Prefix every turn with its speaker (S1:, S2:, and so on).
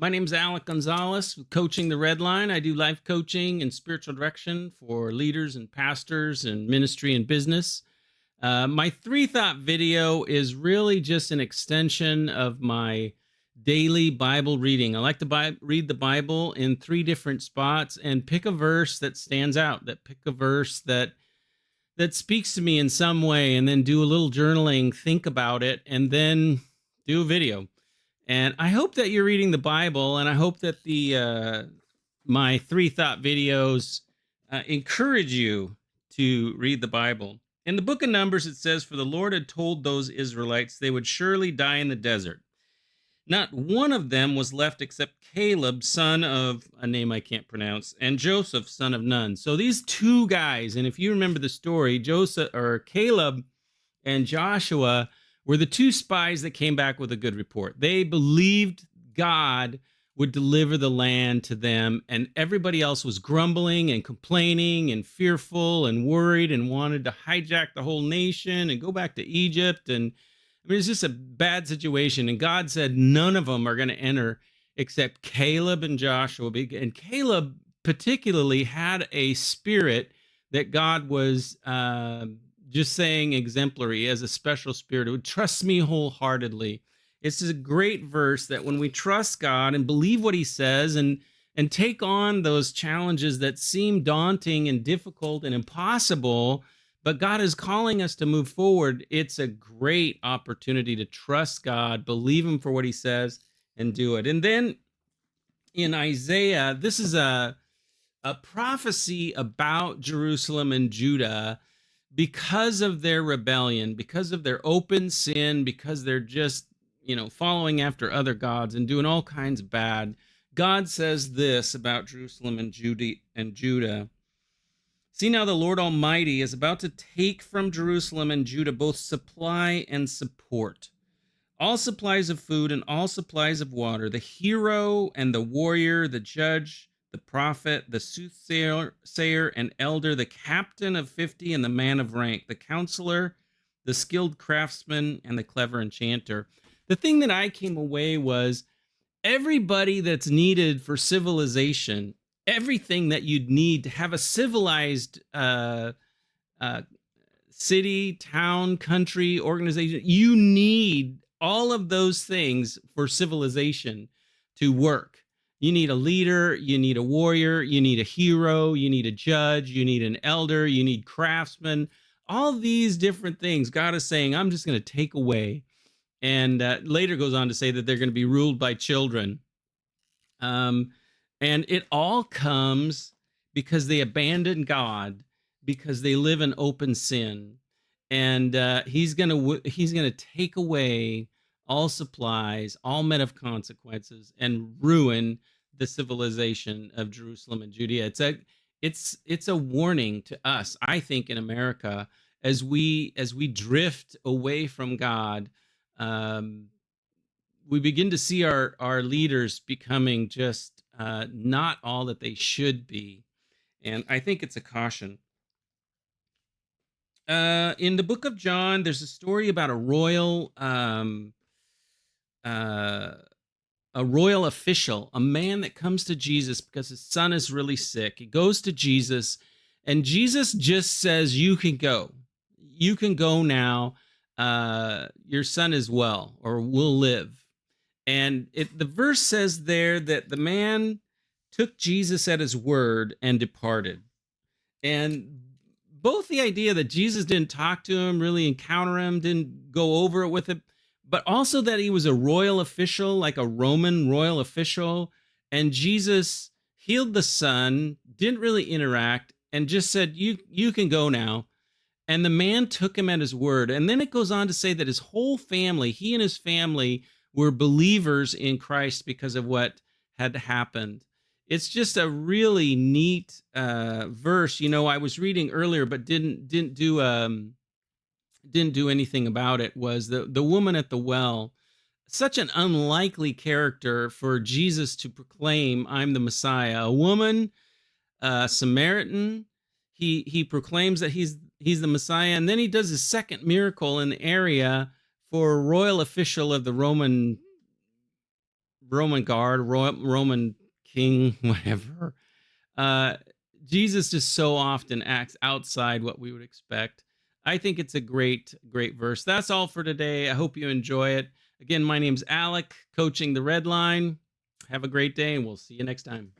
S1: My name's Alec Gonzalez with Coaching the Red Line. I do life coaching and spiritual direction for leaders and pastors and ministry and business. My three thought video is really just an extension of my daily Bible reading. I like to read the Bible in three different spots and pick a verse that stands out, pick a verse that speaks to me in some way, and then do a little journaling, think about it, and then do a video. And I hope that you're reading the Bible, and I hope that the my three thought videos encourage you to read the Bible. In the book of Numbers, it says, "For the Lord had told those Israelites they would surely die in the desert. Not one of them was left except Caleb, son of a name I can't pronounce, and Joseph, son of Nun." So these two guys, and if you remember the story, Joseph or Caleb and Joshua were the two spies that came back with a good report. They believed God would deliver the land to them, and everybody else was grumbling and complaining and fearful and worried and wanted to hijack the whole nation and go back to Egypt. And I mean, it's just a bad situation. And God said none of them are going to enter except Caleb and Joshua. And Caleb particularly had a spirit that God was just saying exemplary, as a special spirit. It would trust me wholeheartedly. It's a great verse that when we trust God and believe what he says and take on those challenges that seem daunting and difficult and impossible, but God is calling us to move forward, it's a great opportunity to trust God, believe him for what he says, and do it. And then in Isaiah, this is a prophecy about Jerusalem and Judah because of their rebellion, because of their open sin, because they're just, following after other gods and doing all kinds of bad. God says this about Jerusalem and Judah. "See, now the Lord Almighty is about to take from Jerusalem and Judah both supply and support, all supplies of food and all supplies of water, the hero and the warrior, the judge, the prophet, the soothsayer and elder, the captain of 50 and the man of rank, the counselor, the skilled craftsman, and the clever enchanter." The thing that I came away was everybody that's needed for civilization, everything that you'd need to have a civilized uh, city, town, country, organization, you need all of those things for civilization to work. You need a leader, you need a warrior, you need a hero, you need a judge, you need an elder, you need craftsmen, all these different things. God is saying, I'm just going to take away. And later goes on to say that they're going to be ruled by children. Um, and it all comes because they abandon God, because they live in open sin. And he's gonna take away all supplies, all men of consequences, and ruin the civilization of Jerusalem and Judea. It's a warning to us, I think, in America, as we drift away from God. Um, we begin to see our leaders becoming just not all that they should be, and I think it's a caution. In the book of John, there's a story about uh, a royal official, a man that comes to Jesus because his son is really sick. He goes to Jesus, and Jesus just says, "You can go. You can go now. Your son is well, or will live." And the verse says there that the man took Jesus at his word and departed. And both the idea that Jesus didn't talk to him, really encounter him, didn't go over it with him, but also that he was a royal official, like a Roman royal official, and Jesus healed the son, didn't really interact, and just said, "You can go now." And the man took him at his word. And then it goes on to say that his whole family, he and his family, were believers in Christ because of what had happened. It's just a really neat verse. I was reading earlier, but didn't do anything about it. Was the woman at the well, such an unlikely character for Jesus to proclaim, "I'm the Messiah." A woman, Samaritan. He proclaims that he's the Messiah, and then he does his second miracle in the area for a royal official of the Roman guard, Roman king, whatever. Uh, Jesus just so often acts outside what we would expect. I think it's a great verse. That's all for today. I hope you enjoy it. Again, my name's Alec, coaching the Red Line. Have a great day, and we'll see you next time.